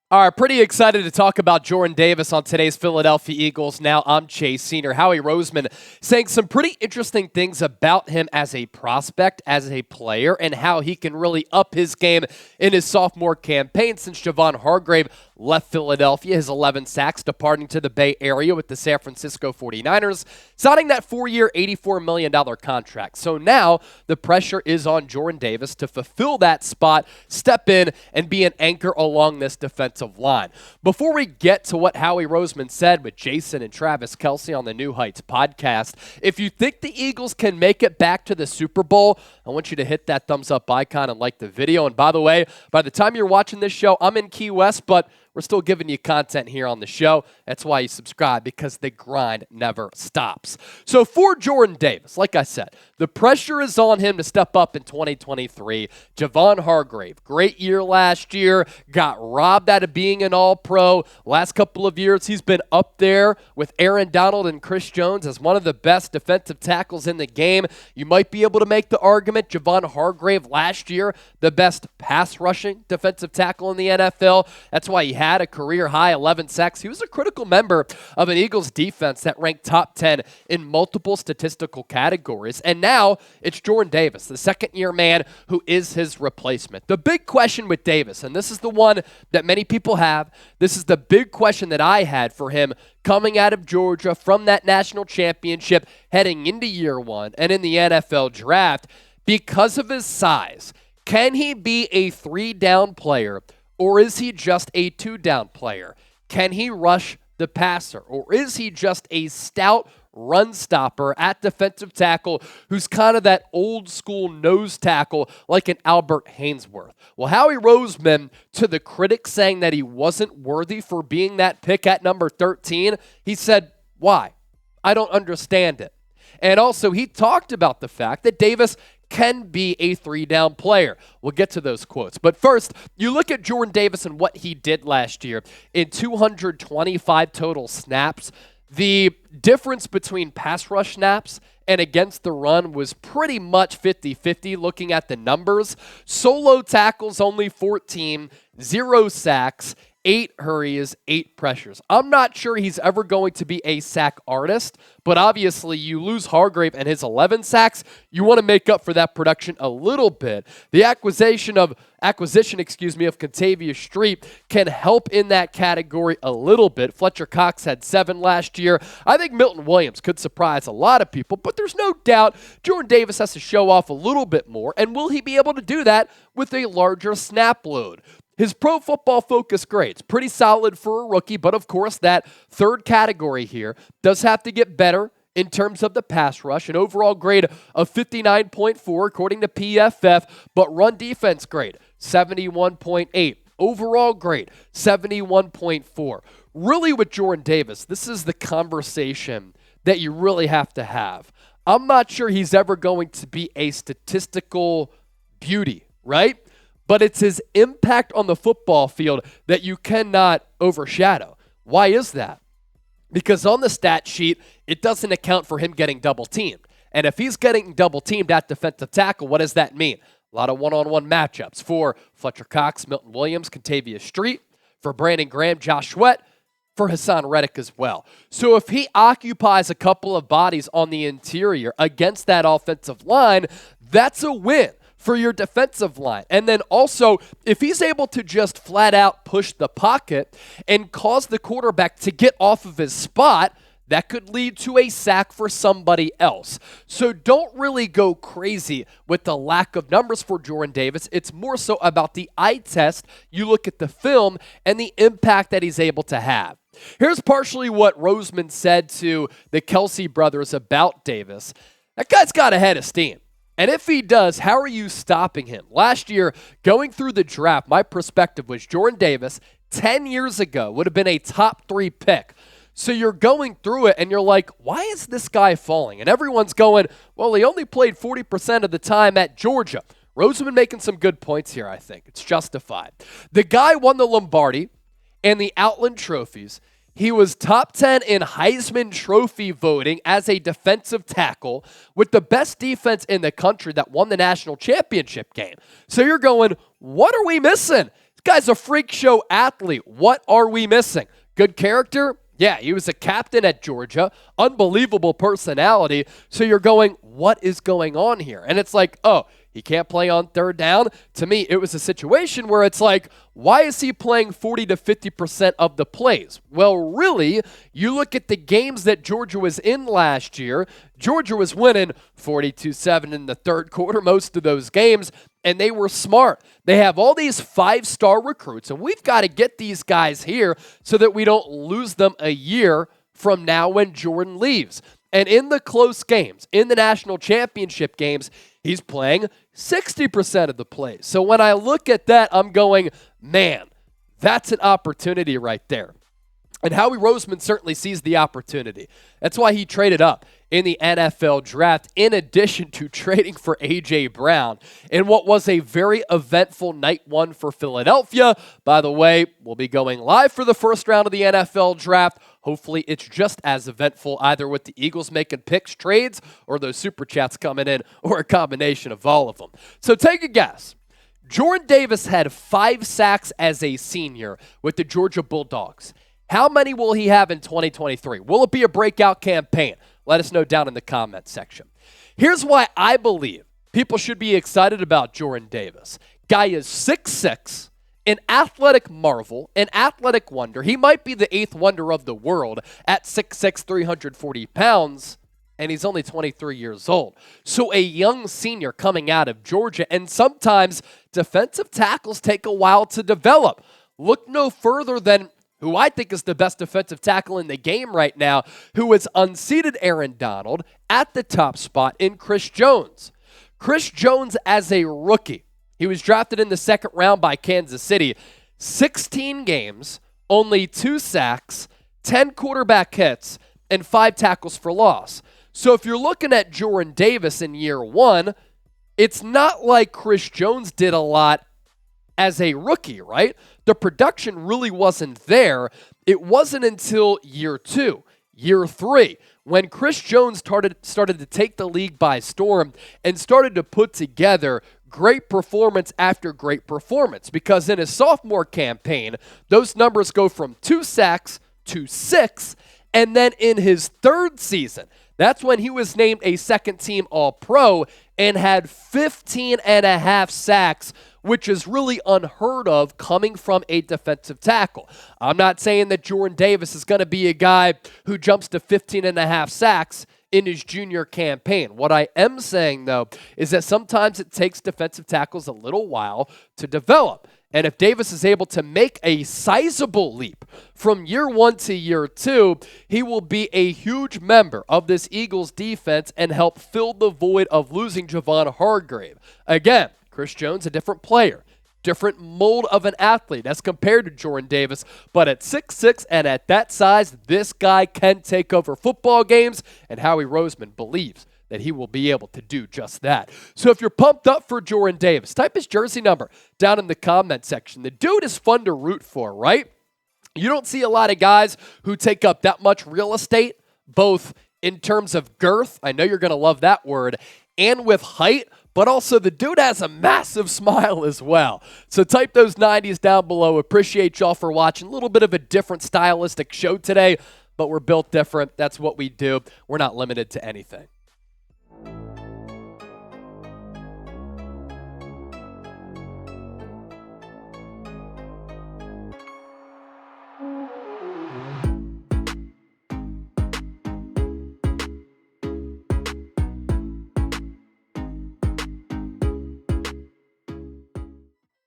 All right, pretty excited to talk about Jordan Davis on today's Philadelphia Eagles. Now I'm Chase Senior. Howie Roseman saying some pretty interesting things about him as a prospect, as a player, and how he can really up his game in his sophomore campaign since Javon Hargrave left Philadelphia, his 11 sacks, departing to the Bay Area with the San Francisco 49ers, signing that 4-year, $84 million contract. So now the pressure is on Jordan Davis to fulfill that spot, step in, and be an anchor along this defensive line. Before we get to what Howie Roseman said with Jason and Travis Kelce on the New Heights podcast, if you think the Eagles can make it back to the Super Bowl, I want you to hit that thumbs up icon and like the video. And by the way, by the time you're watching this show, I'm in Key West, but we're still giving you content here on the show. That's why you subscribe, because the grind never stops. So for Jordan Davis, like I said, the pressure is on him to step up in 2023. Javon Hargrave, great year last year, got robbed out of being an All-Pro. Last couple of years, he's been up there with Aaron Donald and Chris Jones as one of the best defensive tackles in the game. You might be able to make the argument Javon Hargrave last year, the best pass-rushing defensive tackle in the NFL. That's why he had a career-high 11 sacks. He was a critical member of an Eagles defense that ranked top 10 in multiple statistical categories. And now it's Jordan Davis, the second-year man, who is his replacement. The big question with Davis, and this is the one that many people have, this is the big question that I had for him coming out of Georgia from that national championship, heading into year one and in the NFL draft, because of his size. Can he be a three-down player, or is he just a two-down player? Can he rush the passer, or is he just a stout run stopper at defensive tackle who's kind of that old-school nose tackle like an Albert Hainsworth? Well, Howie Roseman, to the critics saying that he wasn't worthy for being that pick at number 13, he said, why? I don't understand it. And also, he talked about the fact that Davis can be a three-down player. We'll get to those quotes. But first, you look at Jordan Davis and what he did last year in 225 total snaps. The difference between pass rush snaps and against the run was pretty much 50-50 looking at the numbers. Solo tackles only 14, 0 sacks, 8 hurries, 8 pressures. I'm not sure he's ever going to be a sack artist, but obviously you lose Hargrave and his 11 sacks. You want to make up for that production a little bit. The acquisition of Kentavious Street can help in that category a little bit. Fletcher Cox had 7 last year. I think Milton Williams could surprise a lot of people, but there's no doubt Jordan Davis has to show off a little bit more, and will he be able to do that with a larger snap load? His Pro Football Focus grades, pretty solid for a rookie, but of course that third category here does have to get better in terms of the pass rush. An overall grade of 59.4 according to PFF, but run defense grade, 71.8. Overall grade, 71.4. Really with Jordan Davis, this is the conversation that you really have to have. I'm not sure he's ever going to be a statistical beauty, right? But it's his impact on the football field that you cannot overshadow. Why is that? Because on the stat sheet, it doesn't account for him getting double-teamed. And if he's getting double-teamed at defensive tackle, what does that mean? A lot of one-on-one matchups for Fletcher Cox, Milton Williams, Kentavious Street, for Brandon Graham, Josh Sweat, for Hassan Reddick as well. So if he occupies a couple of bodies on the interior against that offensive line, that's a win for your defensive line. And then also, if he's able to just flat out push the pocket and cause the quarterback to get off of his spot, that could lead to a sack for somebody else. So don't really go crazy with the lack of numbers for Jordan Davis. It's more so about the eye test. You look at the film and the impact that he's able to have. Here's partially what Roseman said to the Kelce brothers about Davis. That guy's got a head of steam. And if he does, how are you stopping him? Last year, going through the draft, my perspective was Jordan Davis, 10 years ago, would have been a top 3 pick. So you're going through it, and you're like, why is this guy falling? And everyone's going, well, he only played 40% of the time at Georgia. Roseman making some good points here, I think. It's justified. The guy won the Lombardi and the Outland trophies. He was top 10 in Heisman Trophy voting as a defensive tackle with the best defense in the country that won the national championship game. So you're going, what are we missing? This guy's a freak show athlete. What are we missing? Good character? Yeah, he was a captain at Georgia. Unbelievable personality. So you're going, what is going on here? And it's like, oh, he can't play on third down. To me, it was a situation where it's like, why is he playing 40 to 50% of the plays? Well, really, you look at the games that Georgia was in last year. Georgia was winning 42-7 in the third quarter, most of those games, and they were smart. They have all these five-star recruits, and we've got to get these guys here so that we don't lose them a year from now when Jordan leaves. And in the close games, in the national championship games, he's playing 60% of the plays. So when I look at that, I'm going, man, that's an opportunity right there. And Howie Roseman certainly sees the opportunity. That's why he traded up in the NFL draft, in addition to trading for A.J. Brown in what was a very eventful night one for Philadelphia. By the way, we'll be going live for the first round of the NFL draft. Hopefully it's just as eventful, either with the Eagles making picks, trades, or those super chats coming in, or a combination of all of them. So take a guess. Jordan Davis had 5 sacks as a senior with the Georgia Bulldogs. How many will he have in 2023? Will it be a breakout campaign? Let us know down in the comments section. Here's why I believe people should be excited about Jordan Davis. Guy is 6'6", an athletic marvel, an athletic wonder. He might be the 8th wonder of the world at 6'6", 340 pounds, and he's only 23 years old. So a young senior coming out of Georgia, and sometimes defensive tackles take a while to develop. Look no further than who I think is the best defensive tackle in the game right now, who is unseated Aaron Donald at the top spot in Chris Jones. Chris Jones as a rookie, he was drafted in the second round by Kansas City. 16 games, only 2 sacks, 10 quarterback hits, and 5 tackles for loss. So if you're looking at Jordan Davis in year one, it's not like Chris Jones did a lot as a rookie, right? The production really wasn't there. It wasn't until year 2, year 3, when Chris Jones started to take the league by storm and started to put together great performance after great performance. Because in his sophomore campaign, those numbers go from 2 sacks to 6, and then in his third season, that's when he was named a second-team All-Pro and had 15 and a half sacks, which is really unheard of coming from a defensive tackle. I'm not saying that Jordan Davis is going to be a guy who jumps to 15 and a half sacks in his junior campaign. What I am saying, though, is that sometimes it takes defensive tackles a little while to develop. And if Davis is able to make a sizable leap from year 1 to year 2, he will be a huge member of this Eagles defense and help fill the void of losing Javon Hargrave. Again, Chris Jones, a different player, different mold of an athlete as compared to Jordan Davis. But at 6'6" and at that size, this guy can take over football games, and Howie Roseman believes that he will be able to do just that. So if you're pumped up for Jordan Davis, type his jersey number down in the comment section. The dude is fun to root for, right? You don't see a lot of guys who take up that much real estate, both in terms of girth, I know you're going to love that word, and with height, but also the dude has a massive smile as well. So type those 90s down below. Appreciate y'all for watching. A little bit of a different stylistic show today, but we're built different. That's what we do. We're not limited to anything.